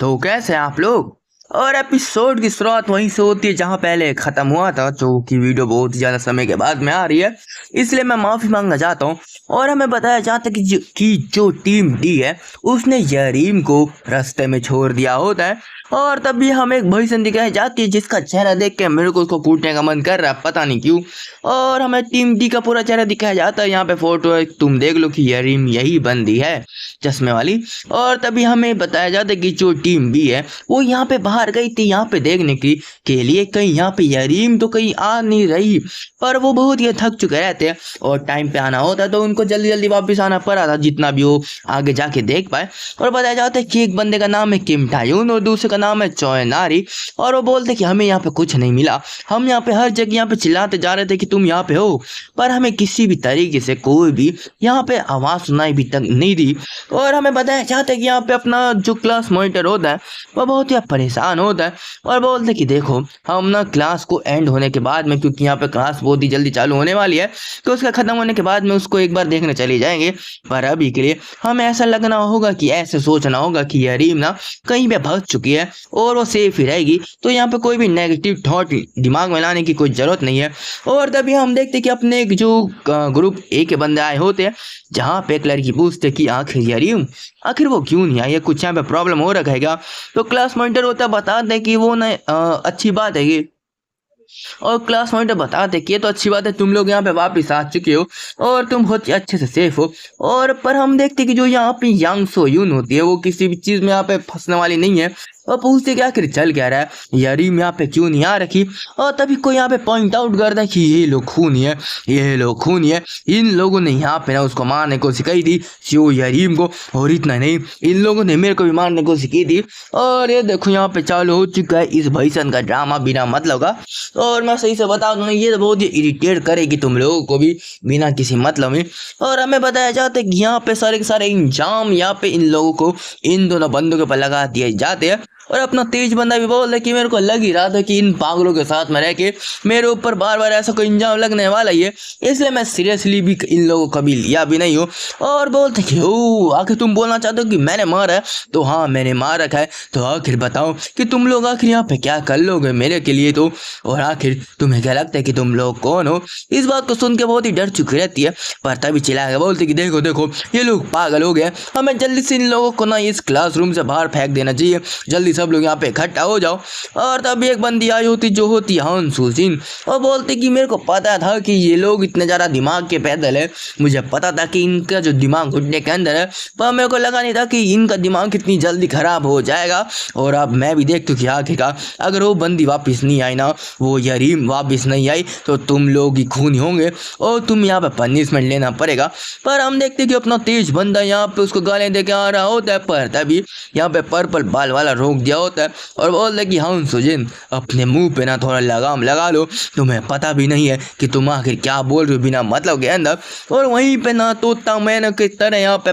तो कैसे हैं आप लोग। और एपिसोड की शुरुआत वहीं से होती है जहां पहले खत्म हुआ था, जो कि वीडियो बहुत ही ज्यादा समय के बाद में आ रही है, इसलिए मैं माफी मांगना चाहता हूं। और हमें बताया जाता है कि जो टीम डी है उसने यरीम को रास्ते में छोड़ दिया होता है। और तभी हमें एक भविष्य दिखाई जाती है जिसका चेहरा देख के मेरे को उसको कूटने का मन कर रहा है, पता नहीं क्यों। और हमें टीम डी का पूरा चेहरा दिखाया जाता है। यहाँ पे फोटो है, तुम देख लो कि यरीम यही बंदी है, चश्मे वाली। और तभी हमें बताया जाता है कि जो टीम बी है वो यहाँ पे बाहर गई थी यहाँ पे देखने की के लिए कहीं यहाँ पे यरीम तो कहीं आ नहीं रही, पर वो बहुत ही थक चुके रहते हैं और टाइम पे आना होता है तो उनको जल्दी जल्दी वापस आना पड़ा था जितना भी वो आगे जाके देख पाए। और बताया जाता है कि एक बंदे का नाम है किम टायून और दूसरे का नाम है चोय नारी। और वो बोलते कि हमें यहाँ पे कुछ नहीं मिला, हम यहाँ पे हर जगह यहाँ पे चिल्लाते जा रहे थे कि तुम यहाँ पे हो, पर हमें किसी भी तरीके से कोई भी यहाँ पे आवाज सुनाई भी तक नहीं दी। और हमें बताया जाता है कि यहाँ पे अपना जो क्लास मॉनिटर होता है वह बहुत ही परेशान होता है और बोलते हैं कि देखो हम ना क्लास को एंड होने के बाद में, क्योंकि यहाँ पे क्लास बहुत ही जल्दी चालू होने वाली है, तो उसका खत्म होने के बाद में उसको एक बार देखने चले जाएंगे। पर अभी के लिए हमें ऐसा लगना होगा कि ऐसे सोचना होगा कि यरीम ना कहीं पे भाग चुकी है और वो सेफ ही रहेगी, तो यहाँ पे कोई भी नेगेटिव थॉट दिमाग में लाने की कोई जरूरत नहीं है। और तभी हम देखते कि अपने एक जो ग्रुप ए के बंदे आए होते हैं, जहाँ पे एक लड़की पूछते कि आखिर यरीम आखिर वो क्यों नहीं आई है, कुछ यहाँ पे प्रॉब्लम हो रखा है। तो क्लास मॉनिटर होता है बताते कि वो ना अच्छी बात है ये। और क्लास मॉनिटर बताते कि ये तो अच्छी बात है, तुम लोग यहाँ पे वापस आ चुके हो और तुम बहुत ही अच्छे से सेफ हो। और पर हम देखते कि जो यहाँ पे यांग सो यून होती है वो किसी भी चीज में यहाँ पे फंसने वाली नहीं है और पूछते कि आखिर चल क्या रहा है, यरीम यहाँ पे क्यों नहीं आ रखी। और तभी कोई यहाँ पे पॉइंट आउट करता है कि ये लोग खूनी है, ये लोग खूनी है, इन लोगों ने यहाँ पे ना उसको मारने को सिखाई थी जो यरीम को, और इतना नहीं इन लोगों ने मेरे को भी मारने को सिखाई थी। और ये देखो यहाँ पे चालू हो चुका है इस भैसन का ड्रामा बिना मतलब का। और मैं सही से बता दूं ये बहुत ही इरिटेट करेगी तुम लोगों को भी बिना किसी मतलब में। और हमें बताया जाता है कि यहाँ पे सारे के सारे इंजाम यहाँ पे इन लोगों को इन दोनों बंदों के ऊपर लगा दिए जाते हैं। और अपना तेज बंदा भी बोल रहा है कि मेरे को लग ही रहा था कि इन पागलों के साथ में रह के मेरे ऊपर बार बार ऐसा कोई इंजाम लगने वाला ही है, इसलिए मैं सीरियसली भी इन लोगों को कभी लिया भी नहीं हूँ। और बोलते कि ओ आखिर तुम बोलना चाहते हो कि मैंने मारा है, तो हाँ मैंने मार रखा है, तो आखिर बताओ कि तुम लोग आखिर यहाँ पे क्या कर लोगे मेरे के लिए, तो और आखिर तुम्हें क्या लगता है कि तुम लोग कौन हो। इस बात को सुन के बहुत ही डर चुकी रहती है, पर तभी चिल्ला के बोलते कि देखो देखो ये लोग पागल हो गए, हमें जल्दी से इन लोगों को ना इस क्लासरूम से बाहर फेंक देना चाहिए, जल्दी सब लोग यहाँ पे इकट्ठा हो जाओ। और तभी एक बंदी आई होती जो होती हान सुजिन और बोलती कि मेरे को पता था कि ये लोग इतने ज़्यादा दिमाग के पैदल है, मुझे पता था कि इनका जो दिमाग घुटने के अंदर है, पर मेरे को लगा नहीं था कि इनका दिमाग कितनी जल्दी खराब हो जाएगा। और अब मैं भी देख चुकी आखिरकार अगर वो बंदी वापस नहीं आई ना, वो यरीम वापस नहीं आई, तो तुम लोग ही खूनी होंगे और तुम यहाँ पे पनिशमेंट लेना पड़ेगा। पर हम देखते कि अपना तेज बंदा यहाँ पे उसको गालियाँ दे के आ रहा होता है, पर तभी यहाँ पे पर्पल बाल वाला रोक दिया होता है और बोल रहे कि हाँ सुजिन अपने मुंह पे ना थोड़ा लगाम लगा लो, तुम्हें पता भी नहीं है कि तुम आखिर क्या बोल रहे हो बिना मतलब के अंदर। और वहीं पे ना तोता मैना की तरह यहाँ पे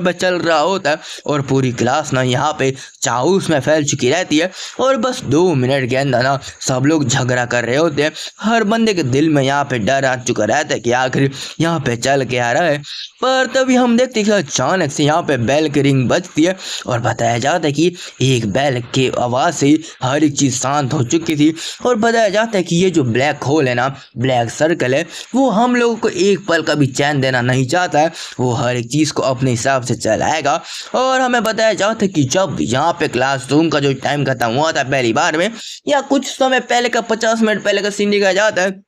पे चल रहा होता है और पूरी क्लास ना यहाँ पे चाउस में फैल चुकी रहती है। और बस 2 मिनट के अंदर ना सब लोग झगड़ा कर रहे होते हैं, हर बंदे के दिल में यहाँ पे डर आ चुका रहता है कि आखिर यहाँ पे चल के आ रहा है। पर तभी हम देखते कि अचानक से यहाँ पे बेल की रिंग बजती है और बताया जाता है कि एक बेल के आवाज से हर एक चीज शांत हो चुकी थी। और बताया जाता है कि ये जो ब्लैक होल है ना, ब्लैक सर्कल है, वो हम लोगों को एक पल का भी चैन देना नहीं चाहता है, वो हर एक चीज को अपने हिसाब से चलाएगा। और हमें बताया जाता है कि जब यहाँ पे क्लासरूम का जो टाइम खत्म हुआ था पहली बार में, या कुछ समय पहले का 50 मिनट पहले का सीन दिखाया जाता है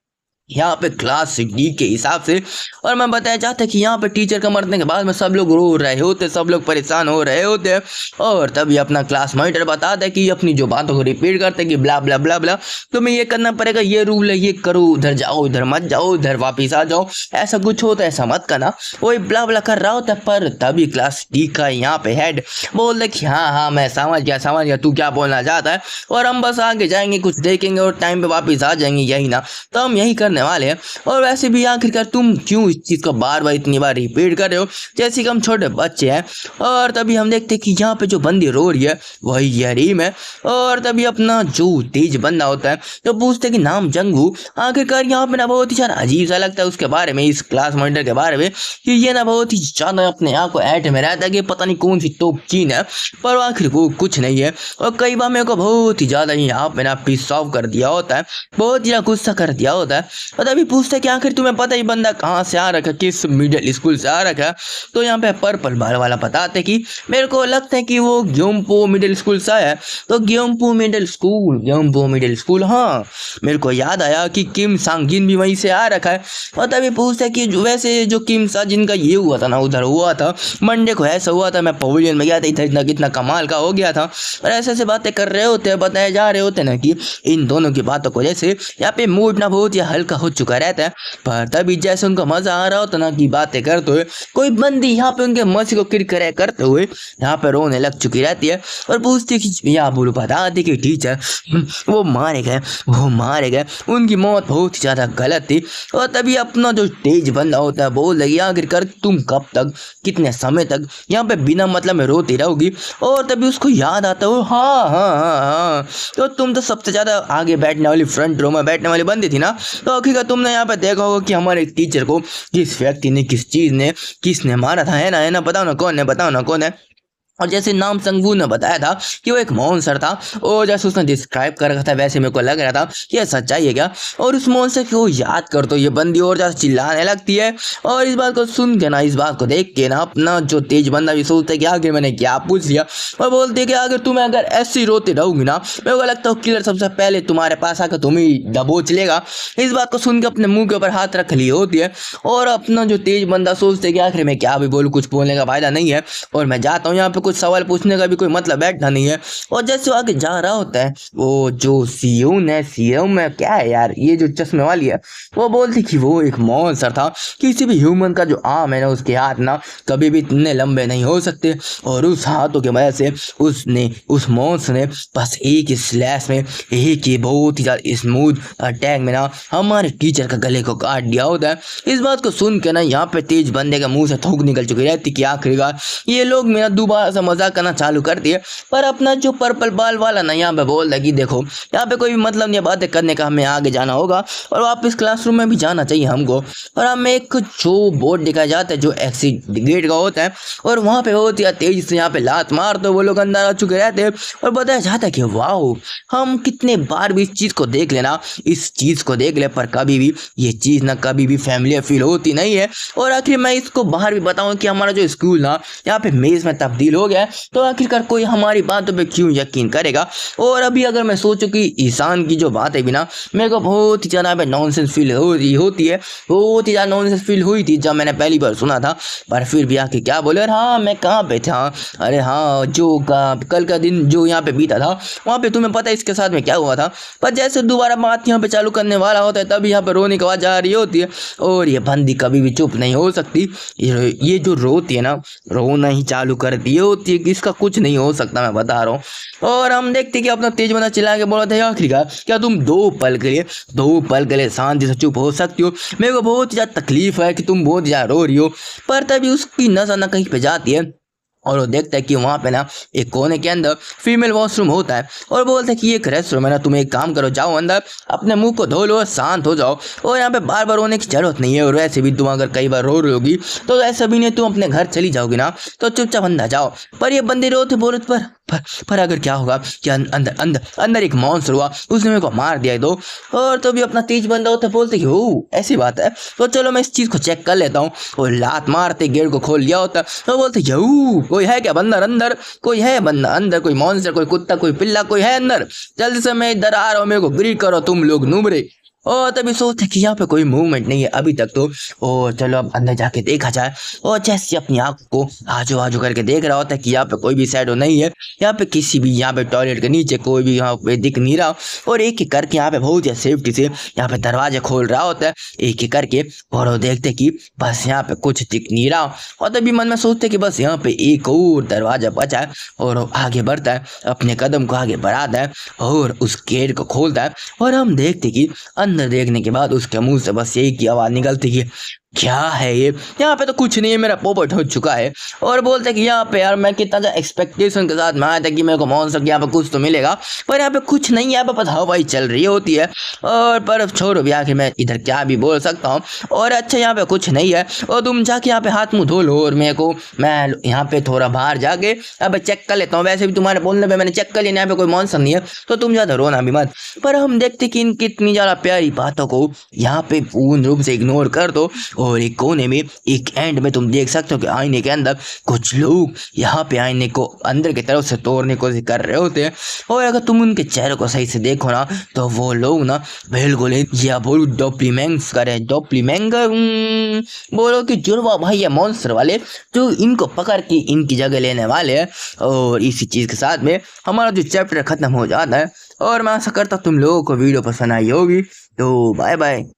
यहाँ पे क्लास डी के हिसाब से। और मैं बताया जाता है कि यहाँ पे टीचर का मरने के बाद में सब लोग रो रहे होते, सब लोग परेशान हो रहे होते। और तभी अपना क्लास मॉनिटर बताता है कि अपनी जो बातों को रिपीट करते कि ब्ला ब्ला ब्ला ब्ला, तुम्हें ये करना पड़ेगा, ये रूल है, ये करो, उधर जाओ, इधर मत जाओ, इधर वापिस आ जाओ, ऐसा कुछ होता है, ऐसा मत करना, वही ब्ला ब्ला कर रहा होता है। पर तभी क्लास डी का यहाँ पे हेड बोल रहे कि हाँ हाँ मैं समझ गया तू क्या बोलना चाहता है, और हम बस आगे जाएंगे, कुछ देखेंगे और टाइम पे वापिस आ जाएंगे, यही ना, तो हम यही करने करने वाले हैं। और वैसे भी आखिरकार तुम क्यों इस चीज को बार बार इतनी बार रिपीट कर रहे हो, जैसे कि हम छोटे बच्चे हैं। और तभी हम देखते कि यहाँ पे जो बंदी रो रही है वही ये रीम है। और तभी अपना जो तेज बंदा होता है तो पूछते कि नाम जंगू। आखिरकार यहाँ पे ना बहुत ही ज्यादा अजीब सा लगता है उसके बारे में, इस क्लास मॉनिटर के बारे में, कि ये ना बहुत ही ज्यादा अपने आप को ऐट में रहता है कि पता नहीं कौन सी तोप चीन है, पर आखिर वो कुछ नहीं है। और कई बार मेरे को बहुत ही ज्यादा यहाँ पे ना पिस ऑफ कर दिया होता है, बहुत ही गुस्सा कर दिया होता है। और तभी पूछते कि आखिर तुम्हें पता ही बंदा कहाँ से आ रखा है, किस मिडिल स्कूल से आ रखा है। तो यहाँ पे पर्पल बाल वाला बताते कि मेरे को लगता है कि वो ग्योम्पो मिडिल स्कूल से आया है। तो ग्योम्पो मिडिल स्कूल, हाँ मेरे को याद आया कि किम सांगिन भी वहीं से आ रखा है। और तभी पूछते कि वैसे जो किम सा जिनका ये हुआ था ना, उधर हुआ था मंडे को, ऐसा हुआ था मैं पवेलियन में गया था, इतना कितना कमाल का हो गया था। और ऐसे बातें कर रहे होते हैं, बताए जा रहे होते ना कि इन दोनों की बातों को जैसे यहाँ पे मूड ना बहुत ही हल्का हो चुका रहता है। पर तभी जैसे उनको मजा आ रहा होता ना कि बातें करते हुए, कोई बंदी यहाँ पे उनके मसी को किरकिरे करते हुए यहाँ पे रोने लग चुकी रहती है। और पूछती कि या बोलो बताते कि टीचर वो मारे गए, उनकी मौत बहुत ही ज्यादा गलत थी। और तभी अपना जो तेज बंदा होता है बोल लगी आखिरकार तुम कब तक, कितने समय तक यहाँ पे बिना मतलब में रोती रहोगी। और तभी उसको याद आता है हाँ, तो तुम तो सबसे ज्यादा आगे बैठने वाली, फ्रंट रो में बैठने वाली बंदी थी ना। तो आखिरकार तुमने यहाँ पे देखा होगा कि हमारे टीचर को किस व्यक्ति ने, किस चीज ने, किसने मारा था, है ना, बताओ ना कौन है। और जैसे नाम संगवू ने बताया था कि वो एक मॉन्स्टर था, और जैसे उसने डिस्क्राइब कर रखा था वैसे मेरे को लग रहा था कि ये सच्चाई है क्या। और उस मॉन्स्टर को याद कर तो ये बंदी और ज्यादा चिल्लाने लगती है। और इस बात को सुन के ना, इस बात को देख के ना, अपना जो तेज बंदा भी सोचता है कि आगे मैंने क्या पूछ लिया। और बोलते कि अगर तुम्हें अगर ऐसी रोते रहोगी ना, मेरे को लगता है किलर सबसे पहले तुम्हारे पास आकर तुम्हें दबोच लेगा। इस बात को सुन के अपने मुंह के ऊपर हाथ रख ली होती है। और अपना जो तेज बंदा सोचते है कि आखिर मैं क्या भी बोलूँ, कुछ बोलने का फायदा नहीं है, और मैं जाता हूँ, यहाँ पे कुछ सवाल पूछने का भी कोई मतलब बैठना नहीं है। और जैसे वो आगे जा रहा होता है, वो जो सीएम में क्या है यार, ये जो चश्मे वाली है, वो बोलती कि वो एक मॉन्स्टर था, किसी भी ह्यूमन का जो आर्म है ना, उसके हाथ ना कभी भी इतने लंबे नहीं हो सकते। और उस हाथों की वजह से उस मॉन्स्टर ने बस एक ही स्लैश में, एक ही बहुत ही ज्यादा स्मूथ अटैक में ना हमारे टीचर का गले को काट दिया होता है। इस बात को सुन के ना यहाँ पे तेज बंदे के मुंह से थूक निकल चुकी रहती कि आखिरकार ये लोग मेरा दोबारा से मजाक करना चालू कर दिए। पर अपना जो पर्पल बाल वाला ना यहाँ पे बोल रहा कि देखो यहाँ पे कोई भी मतलब नहीं, बातें करने का, हमें आगे जाना होगा और वापस क्लासरूम में भी जाना चाहिए हमको। और हमें एक जो बोर्ड दिखाया जाता है जो एग्जिट गेट का होता है, और वहाँ पे बहुत ही तेजी से यहाँ पे लात मार तो वो लोग अंदर आ चुके रहते हैं। और बताया जाता है कि वाओ, हम कितने बार भी इस चीज को देख लेना, इस चीज को देख ले, पर कभी भी ये चीज ना कभी भी फैमिलियर फील होती नहीं है। और आखिर मैं इसको बाहर भी बताऊं कि हमारा जो स्कूल ना यहाँ पे मेज में तब्दील हो गया है, तो आखिरकार कोई हमारी बातों पे क्यों यकीन करेगा। और अभी अगर मैं सोचूं कि ईशान की जो बात है बिना, मेरे को बहुत ही ज्यादा नॉनसेंस फील होती है, बहुत ही ज्यादा नॉनसेंस फील हुई थी जब मैंने पहली बार सुना था। पर फिर भी आके क्या बोले, हाँ मैं कहाँ पे था, अरे हाँ जो कल का दिन जो यहाँ पे बीता था वहाँ पे तुम्हें पता है इसके साथ में क्या हुआ था। पर जैसे दोबारा बात यहाँ पे चालू करने वाला होता है तभी यहाँ पे रोने की आवाज आ रही होती है। और ये बंदी कभी भी चुप नहीं हो सकती, ये जो रोती है ना, रोना ही चालू कर दी होती है कि इसका कुछ नहीं हो सकता, मैं बता रहा हूँ। और हम देखते कि अपना तेज बंदा चिल्ला के बोला था, आखिरकार क्या तुम दो पल के लिए शांति से चुप हो सकती हो। मेरे को बहुत ज्यादा तकलीफ है कि तुम बहुत ज्यादा रो रही हो। पर तभी उसकी नजर ना कहीं पे जाती है और वो देखता है कि वहाँ पे ना एक कोने के अंदर फीमेल वॉशरूम होता है। और बोलता है कि ये एक रेस्टरूम है ना, तुम एक काम करो, जाओ अंदर अपने मुंह को धो लो, शांत हो जाओ, और यहाँ पे बार बार रोने की जरूरत नहीं है। और वैसे भी तुम अगर कई बार रो रही होगी तो ऐसा भी नहीं तुम अपने घर चली जाओगी ना, तो चुपचाप अंदर जाओ। पर ये बंदे रोते बोले पर अगर क्या होगा कि अंदर एक मॉन्स्टर हुआ, उसने मेरे को मार दिया दो। और तो भी अपना तेज बंदा होता बोलते कि ओ ऐसी बात है, तो चलो मैं इस चीज को चेक कर लेता हूँ। और लात मारते गेट को खोल लिया होता, तो बोलते कोई है क्या बंदर अंदर, कोई है बंदा अंदर, कोई मॉन्स्टर, कोई कुत्ता, कोई पिल्ला, कोई है अंदर, जल्दी से मैं इधर आ रहा हूँ, मेरे को ग्रीट करो तुम लोग नूबरे। और तभी सोचते कि यहाँ पे कोई मूवमेंट नहीं है अभी तक तो, और चलो अब अंदर जाके देखा जाए। और जैसे अपनी आंख को आजू बाजू करके देख रहा होता है कि यहाँ पे कोई भी शैडो नहीं है, यहाँ पे किसी भी, यहाँ पे टॉयलेट के नीचे कोई भी यहाँ पे दिख नहीं रहा। और एक एक करके यहाँ पे बहुत ही सेफ्टी से यहाँ पे दरवाजे खोल रहा होता है एक एक करके, और वो देखते कि बस यहाँ पे कुछ दिख नहीं रहा। और तभी मन में सोचते कि बस यहाँ पे एक और दरवाजा बचा है, और आगे बढ़ता है, अपने कदम को आगे बढ़ाता है और उस गेट को खोलता है। और हम देखते कि अंदर देखने के बाद उसके मुंह से बस यही की आवाज निकलती कि क्या है ये, यहाँ पे तो कुछ नहीं है, मेरा पोपट हो चुका है। और बोलते कि यहाँ पे यार मैं कितना एक्सपेक्टेशन के साथ में आया था कि मेरे को मॉन्स्टर यहाँ पे कुछ तो मिलेगा, पर यहाँ पे कुछ नहीं है, यहाँ पे बस हवाई चल रही होती है। और पर छोड़ो भी, आखिर मैं इधर क्या भी बोल सकता हूँ। और अच्छा यहाँ पे कुछ नहीं है, और तुम जाके यहाँ पे हाथ मुंह धो लो, और मेरे को मैं यहाँ पे थोड़ा बाहर जाके अब चेक कर लेता हूँ। वैसे भी तुम्हारे बोलने पे मैंने चेक कर लिया, यहाँ पे कोई मॉन्स्टर नहीं है, तो तुम ज्यादा रोना भी मत। पर हम देखते कि इनकी इतनी ज्यादा प्यारी बातों को यहाँ पे पूर्ण रूप से इग्नोर कर दो। और एक कोने में, एक एंड में तुम देख सकते हो कि आईने के अंदर कुछ लोग यहाँ पे आईने को अंदर की तरफ से तोड़ने की कोशिश कर रहे होते हैं। और अगर तुम उनके चेहरे को सही से देखो ना, तो वो लोग ना बिल्कुल या बोलो डॉप्लीमेंग्स करे, डॉप्लीमेंगर बोलो कि जुड़वा भाई है मॉन्स्टर वाले, जो इनको पकड़ के इनकी जगह लेने वाले हैं। और इसी चीज के साथ में हमारा जो चैप्टर खत्म हो जाता है। और मैं आशा करता हूँ तुम लोगों को वीडियो पसंद आई होगी। तो बाय बाय।